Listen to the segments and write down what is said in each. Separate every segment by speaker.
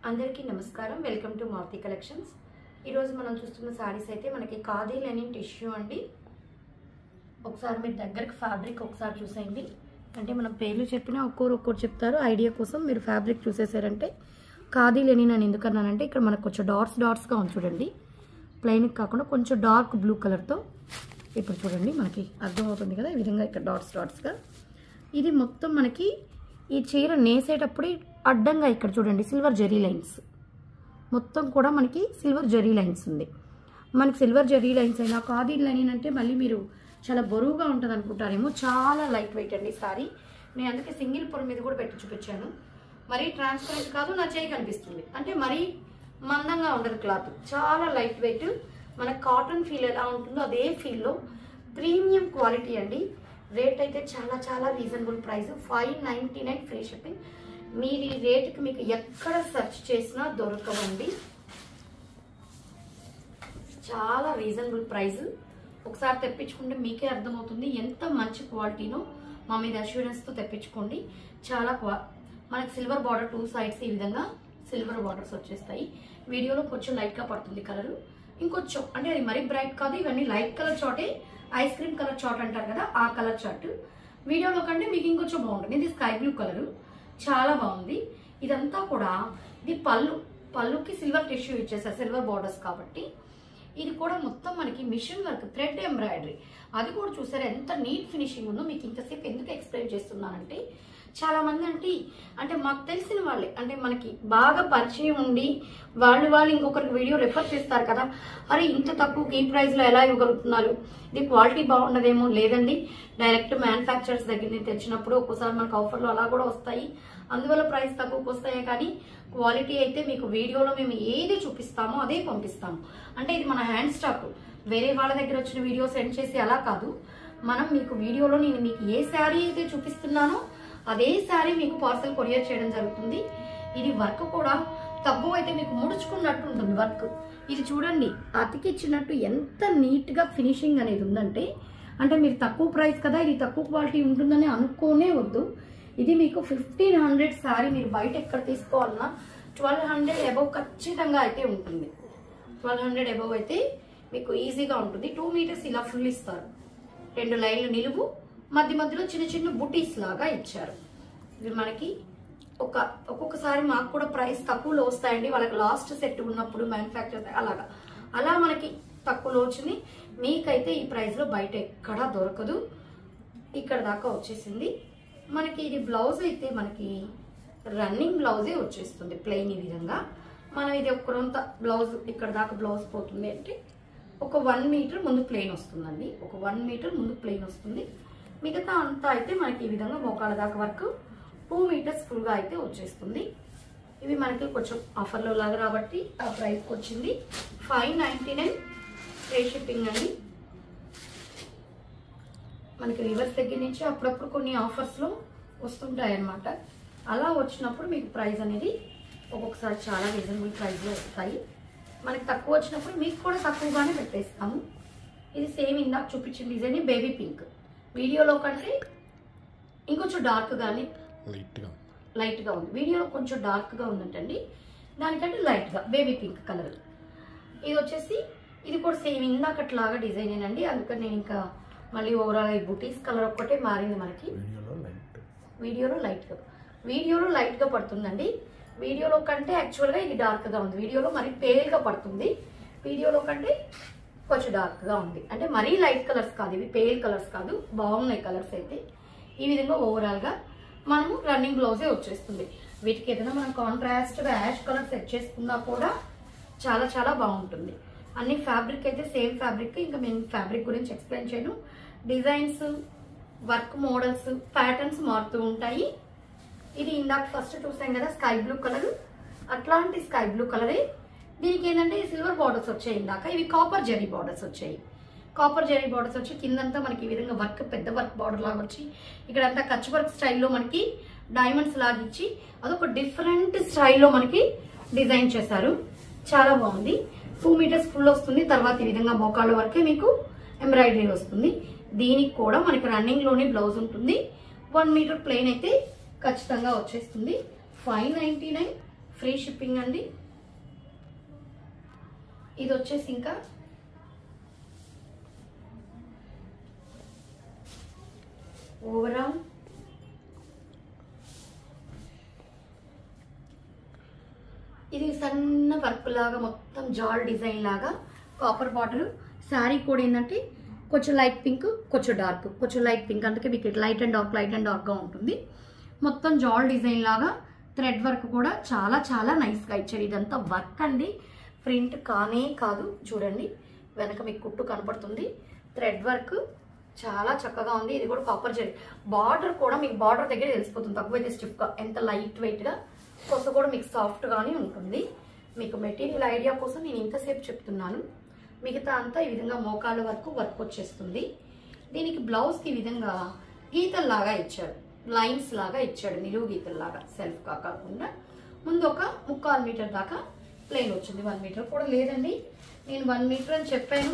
Speaker 1: అందరికీ నమస్కారం. Welcome to Maruti collections. ఈరోజు మనం చూస్తున్న సారీస్ అయితే మనకి ఖాదీ లెనిన్ టిష్యూ అండి. ఒకసారి మీరు దగ్గరకు ఫ్యాబ్రిక్ ఒకసారి చూసేయండి. అంటే మనం పేర్లు చెప్పినా ఒక్కొక్కరు చెప్తారు. ఐడియా కోసం మీరు ఫ్యాబ్రిక్ చూసేసారంటే ఖాదీ లెనిన్ అని ఎందుకన్నానంటే ఇక్కడ మనకు కొంచెం డాట్స్గా ఉంది చూడండి. ప్లెయిన్ కాకుండా కొంచెం డార్క్ బ్లూ కలర్తో ఇప్పుడు చూడండి మనకి అర్థమవుతుంది కదా. ఈ విధంగా ఇక్కడ డాట్స్గా ఇది మొత్తం మనకి ఈ చీర నేసేటప్పుడు అడ్డంగా ఇక్కడ చూడండి సిల్వర్ జరీ లైన్స్ మొత్తం కూడా మనకి సిల్వర్ జరీ లైన్స్ ఉంది. మనకి సిల్వర్ జరీ లైన్స్ అయినా ఖాదీ లెనిన్ అంటే మళ్ళీ మీరు చాలా బరువుగా ఉంటుంది అనుకుంటారేమో. చాలా లైట్ వెయిట్ అండి సారీ. నేను అందుకే సింగిల్ పొర మీద కూడా పెట్టి చూపించాను. మరీ ట్రాన్స్పరెంట్ కాదు, నా చేయి కనిపిస్తుంది అంటే మరీ మందంగా ఉండదు క్లాత్. చాలా లైట్ వెయిట్. మన కాటన్ ఫీల్ ఎలా ఉంటుందో అదే ఫీల్లో ప్రీమియం క్వాలిటీ అండి. రేట్ అయితే చాలా చాలా రీజనబుల్ ప్రైస్, 599 ఫ్రీ షిప్పింగ్. మీరు ఈ రేటుకి మీకు ఎక్కడ సెర్చ్ చేసినా దొరకవండి. చాలా రీజనబుల్ ప్రైస్. ఒకసారి తెప్పించుకుంటే మీకే అర్థమవుతుంది ఎంత మంచి క్వాలిటీనో. మా మీద అష్యూరెన్స్తో తెప్పించుకోండి. చాలా మనకి సిల్వర్ బార్డర్ 2 సైడ్స్ ఈ విధంగా సిల్వర్ బార్డర్స్ వచ్చేస్తాయి. వీడియోలో కొంచెం లైట్గా పడుతుంది కలరు, ఇంకొంచెం అంటే అది మరీ బ్రైట్ కాదు. ఇవన్నీ లైట్ కలర్ చాటే, ఐస్ క్రీమ్ కలర్ చాట్ అంటారు కదా, ఆ కలర్ చాట్. వీడియోలో కంటే మీకు ఇంకొంచెం బాగుంటుంది. ఇది స్కై బ్లూ కలరు, చాలా బాగుంది. ఇదంతా కూడా ఇది పళ్ళుకి సిల్వర్ టిష్యూ ఇచ్చేసారు, సిల్వర్ బార్డర్స్ కాబట్టి. ఇది కూడా మొత్తం మనకి మిషన్ వర్క్, థ్రెడ్ ఎంబ్రాయిడరీ. అది కూడా చూసారా ఎంత నీట్ ఫినిషింగ్ ఉందో. మీకు ఇంతసేపు ఎందుకు ఎక్స్ప్లెయిన్ చేస్తున్నానంటే చాలా మంది అంటే మాకు తెలిసిన వాళ్ళే, అంటే మనకి బాగా పరిచయం ఉండి వాళ్ళు ఇంకొకరికి వీడియో రెఫర్ చేస్తారు కదా, అరే ఇంత తక్కువ ఈ ప్రైస్లో ఎలా ఇవ్వగలుగుతున్నారు, ఇది క్వాలిటీ బాగుండదేమో. లేదండి, డైరెక్ట్ మ్యానుఫ్యాక్చరర్స్ దగ్గర నుంచి తెచ్చినప్పుడు ఒక్కోసారి మనకు ఆఫర్లు అలా కూడా వస్తాయి, అందువల్ల ప్రైస్ తక్కువకి వస్తాయి. కానీ క్వాలిటీ అయితే మీకు వీడియోలో మేము ఏది చూపిస్తామో అదే పంపిస్తాము. అంటే ఇది మన హ్యాండ్ స్టాక్, వేరే వాళ్ళ దగ్గర వచ్చిన వీడియో సెండ్ చేసి అలా కాదు. మనం మీకు వీడియోలో నేను మీకు ఏ శారీ అయితే చూపిస్తున్నానో అదే శారీ మీకు పార్సల్ కొరియర్ చేయడం జరుగుతుంది. ఇది వర్క్ కూడా తక్కువ అయితే మీకు ముడుచుకున్నట్టు ఉంటుంది వర్క్. ఇది చూడండి అతికిచ్చినట్టు ఎంత నీట్గా ఫినిషింగ్ అనేది ఉందంటే, అంటే మీరు తక్కువ ప్రైస్ కదా ఇది తక్కువ క్వాలిటీ ఉంటుందని అనుకోనే వద్దు. ఇది మీకు 1500 శారీ మీరు బయట ఎక్కడ తీసుకోవాలన్నా 1200 అబవ్ ఖచ్చితంగా అయితే ఉంటుంది. 1200 అబవ్ అయితే మీకు ఈజీగా ఉంటుంది. 2 మీటర్స్ ఇలా ఫుల్ ఇస్తారు, 2 లైన్లు నిలువు, మధ్య మధ్యలో చిన్న చిన్న బుటీస్ లాగా ఇచ్చారు. ఇవి మనకి ఒక్కొక్కసారి మాకు కూడా ప్రైస్ తక్కువలో వస్తాయండి. వాళ్ళకి లాస్ట్ సెట్ ఉన్నప్పుడు మ్యానుఫ్యాక్చర్ అలా మనకి తక్కువలో వచ్చింది. మీకైతే ఈ ప్రైస్లో బయట ఎక్కడా దొరకదు. ఇక్కడ దాకా వచ్చేసింది మనకి. ఇది బ్లౌజ్ అయితే మనకి రన్నింగ్ బ్లౌజే వచ్చేస్తుంది ప్లెయిన్ ఈ విధంగా. మనం ఇది ఒక్కరంత బ్లౌజ్ ఇక్కడ దాకా బ్లౌజ్ పోతుంది అంటే ఒక 1 మీటర్ ముందు ప్లెయిన్ వస్తుందండి. ఒక 1 మీటర్ ముందు ప్లెయిన్ వస్తుంది. మిగతా అంతా అయితే మనకి ఈ విధంగా మోకాళ్ళ దాకా వరకు 2 మీటర్స్ ఫుల్గా అయితే వచ్చేస్తుంది. ఇవి మనకి కొంచెం ఆఫర్లో లాగా కాబట్టి ఆ ప్రైస్కి వచ్చింది. 599 ఫ్రీ షిప్పింగ్ అండి. మనకి రివర్స్ దగ్గర నుంచి అప్పుడప్పుడు కొన్ని ఆఫర్స్లో వస్తుంటాయి అన్నమాట. అలా వచ్చినప్పుడు మీకు ప్రైస్ అనేది ఒక్కొక్కసారి చాలా రీజనబుల్ ప్రైస్లో వస్తాయి. మనకి తక్కువ వచ్చినప్పుడు మీకు కూడా తక్కువగానే పెట్టేస్తాము. ఇది సేమ్ ఇందాక చూపించిన డిజైన్ బేబీ పింక్. వీడియోలో కంటే ఇంకొంచెం డార్క్గానే లైట్గా ఉంది. వీడియోలో కొంచెం డార్క్గా ఉందంటండి, దానికంటే లైట్గా బేబీ పింక్ కలర్. ఇది వచ్చేసి ఇది కూడా సేమ్ ఇందాకట్లాగా డిజైన్ అండి. అందుకని నేను ఇంకా మళ్ళీ ఓవరాల్ ఈ బుటీస్ కలర్ ఒక్కటే మారింది మనకి. వీడియోలో లైట్గా పడుతుందండి. వీడియోలో కంటే యాక్చువల్గా ఇది డార్క్గా ఉంది. వీడియోలో మరీ పేల్గా పడుతుంది, వీడియోలో కంటే కొంచెం డార్క్గా ఉంది. అంటే మరీ లైట్ కలర్స్ కాదు, ఇవి పేల్ కలర్స్ కాదు, బాగున్నాయి కలర్స్ అయితే. ఈ విధంగా ఓవరాల్గా మనము రన్నింగ్ బ్లౌజే వచ్చేస్తుంది. వీటికి ఏదైనా మనం కాంట్రాస్ట్గా యాష్ కలర్ సెట్ చేసుకున్నా కూడా చాలా చాలా బాగుంటుంది. అన్ని ఫ్యాబ్రిక్ అయితే సేమ్ ఫ్యాబ్రిక్, ఇంకా నేను ఫ్యాబ్రిక్ గురించి ఎక్స్ప్లెయిన్ చేయను. డిజైన్స్, వర్క్ మోడల్స్, ప్యాటర్న్స్ మారుతూ ఉంటాయి. ఇది ఇందాక ఫస్ట్ చూసాం కదా స్కై బ్లూ కలర్, అట్లాంటి స్కై బ్లూ కలరే. దీనికి ఏంటంటే సిల్వర్ బార్డర్స్ వచ్చాయి ఇందాక, ఇవి కాపర్ జరీ బార్డర్స్ వచ్చాయి. కాపర్ జరీ బార్డర్స్ వచ్చి కిందంతా మనకి ఈ విధంగా వర్క్ పెద్ద వర్క్ బార్డర్ లాగా వచ్చి ఇక్కడంతా కచ్ వర్క్ స్టైల్లో మనకి డైమండ్స్ లాగా ఇచ్చి అదొక డిఫరెంట్ స్టైల్లో మనకి డిజైన్ చేశారు. చాలా బాగుంది. 2 మీటర్స్ ఫుల్ వస్తుంది. తర్వాత ఈ విధంగా మోకాళ్ళ వరకే మీకు ఎంబ్రాయిడరీ వస్తుంది. దీనికి కూడా మనకి రన్నింగ్లోనే బ్లౌజ్ ఉంటుంది. 1 మీటర్ ప్లెయిన్ అయితే ఖచ్చితంగా వచ్చేస్తుంది. 599 ఫ్రీ షిప్పింగ్ అండి. ఇది వచ్చేసి ఇంకా ఓవరాల్ ఇది సన్న వర్క్ లాగా మొత్తం జాల్ డిజైన్ లాగా కాపర్ బార్డర్. శారీ కూడా ఏంటంటే కొంచెం లైట్ పింక్, కొంచెం డార్క్, కొంచెం లైట్ పింక్, అందుకే మీకు లైట్ అండ్ డార్క్గా ఉంటుంది. మొత్తం జాల్ డిజైన్ లాగా థ్రెడ్ వర్క్ కూడా చాలా చాలా నైస్గా ఇచ్చారు. ఇదంతా వర్క్ అండి, ప్రింట్ కానే కాదు. చూడండి వెనక మీకు కుట్టు కనపడుతుంది. థ్రెడ్ వర్క్ చాలా చక్కగా ఉంది. ఇది కూడా కాపర్ జరీ. బార్డర్ కూడా మీకు బార్డర్ దగ్గర తెలిసిపోతుంది, తక్కువైతే స్టిఫ్గా, ఎంత లైట్ వెయిట్గా, కొత్త కూడా మీకు సాఫ్ట్గానే ఉంటుంది. మీకు మెటీరియల్ ఐడియా కోసం నేను ఇంతసేపు చెప్తున్నాను. మిగతా అంతా ఈ విధంగా మోకాళ్ళ వరకు వర్క్ వచ్చేస్తుంది. దీనికి బ్లౌజ్కి ఈ విధంగా గీతల్లాగా ఇచ్చాడు, లైన్స్ లాగా ఇచ్చాడు, నిలువు గీతల్లాగా, సెల్ఫ్గా కాకుండా. ముందు ఒక 3/4 మీటర్ దాకా ప్లెయిన్ వచ్చింది. 1 మీటర్ కూడా లేదండి, నేను 1 మీటర్ అని చెప్పాను.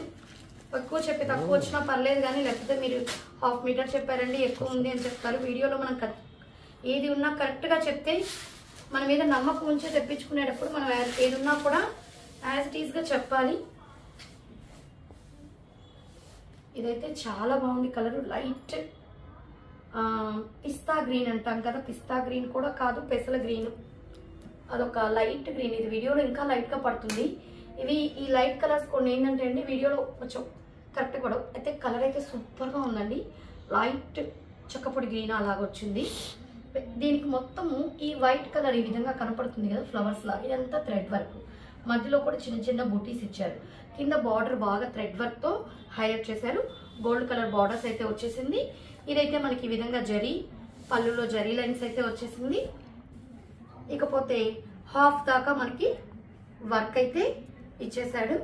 Speaker 1: ఎక్కువ చెప్పి తక్కువ వచ్చినా పర్లేదు కానీ, లేకపోతే మీరు 1/2 మీటర్ చెప్పారండి ఎక్కువ ఉంది అని చెప్తారు. వీడియోలో మనం ఏది ఉన్నా కరెక్ట్గా చెప్తే మన మీద నమ్మకం ఉంచే తెప్పించుకునేటప్పుడు మనం ఏది ఉన్నా కూడా యాజ్ ఇట్ ఈస్గా చెప్పాలి. ఇదైతే చాలా బాగుంది కలర్. లైట్ పిస్తా గ్రీన్ అంటాం కదా, పిస్తా గ్రీన్ కూడా కాదు, పెసల గ్రీన్, అదొక లైట్ గ్రీన్. ఇది వీడియోలో ఇంకా లైట్గా పడుతుంది. ఈ లైట్ కలర్స్ కొన్ని ఏంటంటే అండి వీడియోలో కొంచెం కరెక్ట్ కూడా అయితే, కలర్ అయితే సూపర్గా ఉందండి. లైట్ చక్కపొడి గ్రీన్ అలాగ వచ్చింది. దీనికి మొత్తము ఈ వైట్ కలర్ ఈ విధంగా కనపడుతుంది కదా ఫ్లవర్స్ లా, ఇదంతా థ్రెడ్ వర్క్. మధ్యలో కూడా చిన్న చిన్న బూటీస్ ఇచ్చారు. కింద బార్డర్ బాగా థ్రెడ్ వర్క్తో హైలైట్ చేశారు. గోల్డ్ కలర్ బార్డర్స్ అయితే వచ్చేసింది. ఇదైతే మనకి ఈ విధంగా జరీ, పళ్ళులో జరీ లైన్స్ అయితే వచ్చేసింది. ఇకపోతే హాఫ్ దాకా మనకి వర్క్ అయితే ఇచ్చేసాడు.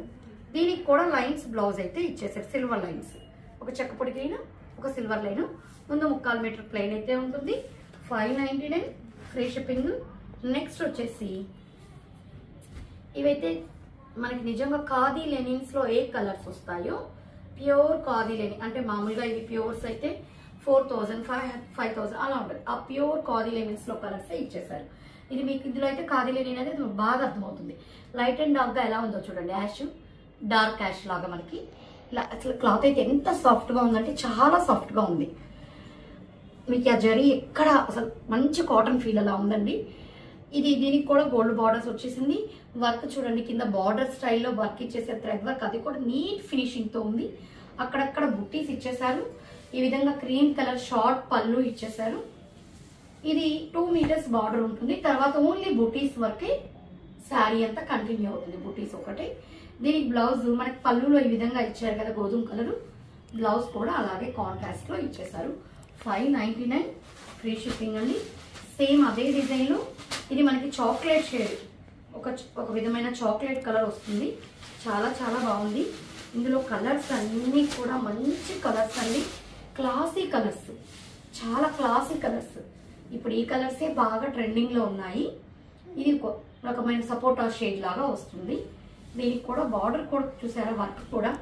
Speaker 1: దీనికి కూడా లైన్స్ బ్లౌజ్ అయితే ఇచ్చేసాడు, సిల్వర్ లైన్స్, ఒక చెక్కపొడి గ్రీన్, ఒక సిల్వర్ లైన్. ముందు 3/4 మీటర్ ప్లెయిన్ అయితే ఉంటుంది. 599 ఫ్రీ షిప్పింగ్. నెక్స్ట్ వచ్చేసి ఇవైతే మనకి నిజంగా ఖాదీ లెనిన్స్లో ఏ కలర్స్ వస్తాయో, ప్యూర్ ఖాదీ లెనిన్ అంటే మామూలుగా ఇవి ప్యూర్స్ అయితే 4000, 5000 అలా ఉంటుంది. ఆ ప్యూర్ ఖాదీ లెనిన్స్లో కలర్స్ ఇచ్చేసారు. ఇది మీకు ఇందులో అయితే ఖాదీ లెనిన్ అనేది బాగా అర్థమవుతుంది. లైట్ అండ్ డార్క్గా ఎలా ఉందో చూడండి, యాష్ డార్క్ యాష్ లాగా మనకి ఇలా. అసలు క్లాత్ అయితే ఎంత సాఫ్ట్గా ఉందంటే చాలా సాఫ్ట్గా ఉంది. మీకు ఆ జరీ ఎక్కడ అసలు మంచి కాటన్ ఫీల్ అలా ఉందండి. దీనికి కూడా గోల్డ్ బార్డర్స్ వచ్చేసింది. వర్క్ చూడండి, కింద బార్డర్ స్టైల్లో వర్క్ ఇచ్చేసారు, థ్రెడ్ వర్క్, అది కూడా నీట్ ఫినిషింగ్తో ఉంది. అక్కడక్కడ బుట్టీస్ ఇచ్చేసారు. ఈ విధంగా క్రీమ్ కలర్ షార్ట్ పళ్ళు ఇచ్చేసారు. ఇది 2 మీటర్స్ బార్డర్ ఉంటుంది. తర్వాత ఓన్లీ బుటీస్ వరకే శారీ అంతా కంటిన్యూ అవుతుంది, బుటీస్ ఒకటే. దీనికి బ్లౌజ్ మనకి పళ్ళులో ఈ విధంగా ఇచ్చారు కదా గోధుమ కలరు, బ్లౌజ్ కూడా అలాగే కాంట్రాస్ట్ లో ఇచ్చేసారు. 599 ఫ్రీ షిప్పింగ్ అండి. సేమ్ అదే డిజైన్ లో ఇది మనకి చాక్లెట్ షేడ్, ఒక విధమైన చాక్లెట్ కలర్ వస్తుంది. చాలా చాలా బాగుంది. ఇందులో కలర్స్ అన్నీ కూడా మంచి కలర్స్ అండి, క్లాసీ కలర్స్, చాలా క్లాసీ కలర్స్. ఇప్పుడు ఈ కలర్సే బాగా ట్రెండింగ్ లో ఉన్నాయి. ఇది రకమైన సపోటా షేడ్ లాగా వస్తుంది. దీనికి కూడా బార్డర్ కూడా చూసారా, వర్క్ కూడా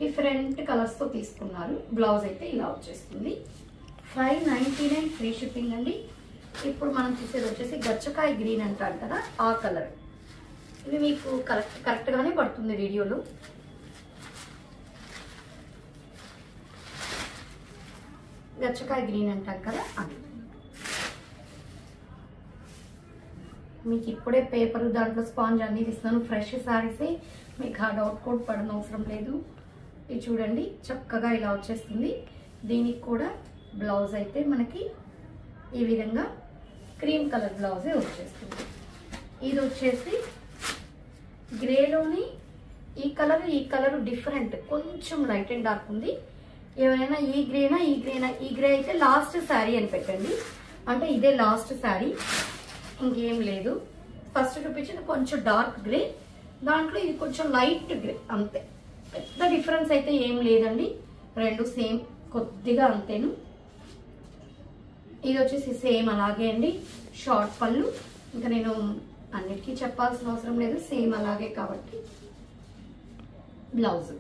Speaker 1: డిఫరెంట్ కలర్స్ తో తీసుకున్నారు. బ్లౌజ్ అయితే ఇలా వచ్చేస్తుంది. 599 ఫ్రీ షిప్పింగ్ అండి. ఇప్పుడు మనం చూసేది వచ్చేసి గచ్చకాయ గ్రీన్ అంటారు కదా, ఆ కలర్. ఇది మీకు కరెక్ట్ గానే పడుతుంది వీడియోలో. గచ్చకాయ గ్రీన్ అంటారు కదా అది. మీకు ఇప్పుడే పేపర్ దాంట్లో స్పాంజ్ అన్ని ఇస్తున్నాను, ఫ్రెష్ శారీసే, మీకు ఆ డౌట్ కూడా పడన అవసరం లేదు. ఇది చూడండి చక్కగా ఇలా వచ్చేస్తుంది. దీనికి కూడా బ్లౌజ్ అయితే మనకి ఈ విధంగా క్రీమ్ కలర్ బ్లౌజే వచ్చేస్తుంది. ఇది వచ్చేసి గ్రేలోని ఈ కలర్ డిఫరెంట్, కొంచెం లైట్ అండ్ డార్క్ ఉంది. ఎవరైనా ఈ గ్రే అయితే లాస్ట్ శారీ అని పెట్టండి, అంటే ఇదే లాస్ట్ శారీ, ఇంకేం లేదు. ఫస్ట్ చూపించింది కొంచెం డార్క్ గ్రే, దాంట్లో ఇది కొంచెం లైట్ గ్రే, అంతే. పెద్ద డిఫరెన్స్ అయితే ఏం లేదండి, రెండు సేమ్ కొద్దిగా అంతేను. ఇది వచ్చేసి సేమ్ అలాగే అండి, షార్ట్ పళ్ళు. ఇంకా నేను అన్నిటికీ చెప్పాల్సిన అవసరం లేదు, సేమ్ అలాగే కాబట్టి. బ్లౌజ్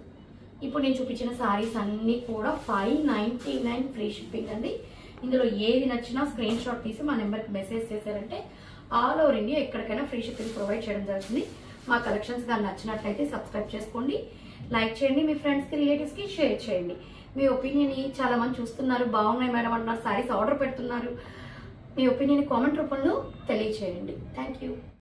Speaker 1: ఇప్పుడు నేను చూపించిన సారీస్ అన్నీ కూడా 599 ఫ్రీ షిప్పింగ్ అండి. ఇందులో ఏది నచ్చినా స్క్రీన్ షాట్ తీసి మా నెంబర్కి మెసేజ్ చేశారంటే ఆల్ ఓవర్ ఇండియా ఎక్కడికైనా ఫ్రీ షిప్పింగ్ ప్రొవైడ్ చేయడం జరుగుతుంది. మా కలెక్షన్స్ కానీ నచ్చినట్లయితే సబ్స్క్రైబ్ చేసుకోండి, లైక్ చేయండి, మీ ఫ్రెండ్స్కి రిలేటివ్స్కి షేర్ చేయండి. మీ ఒపీనియన్ చాలా మంది చూస్తున్నారు, బాగున్నాయి మేడం అంటున్నారు, శారీస్ ఆర్డర్ పెడుతున్నారు. మీ ఒపీనియన్ కామెంట్ రూపంలో తెలియచేయండి. Thank you.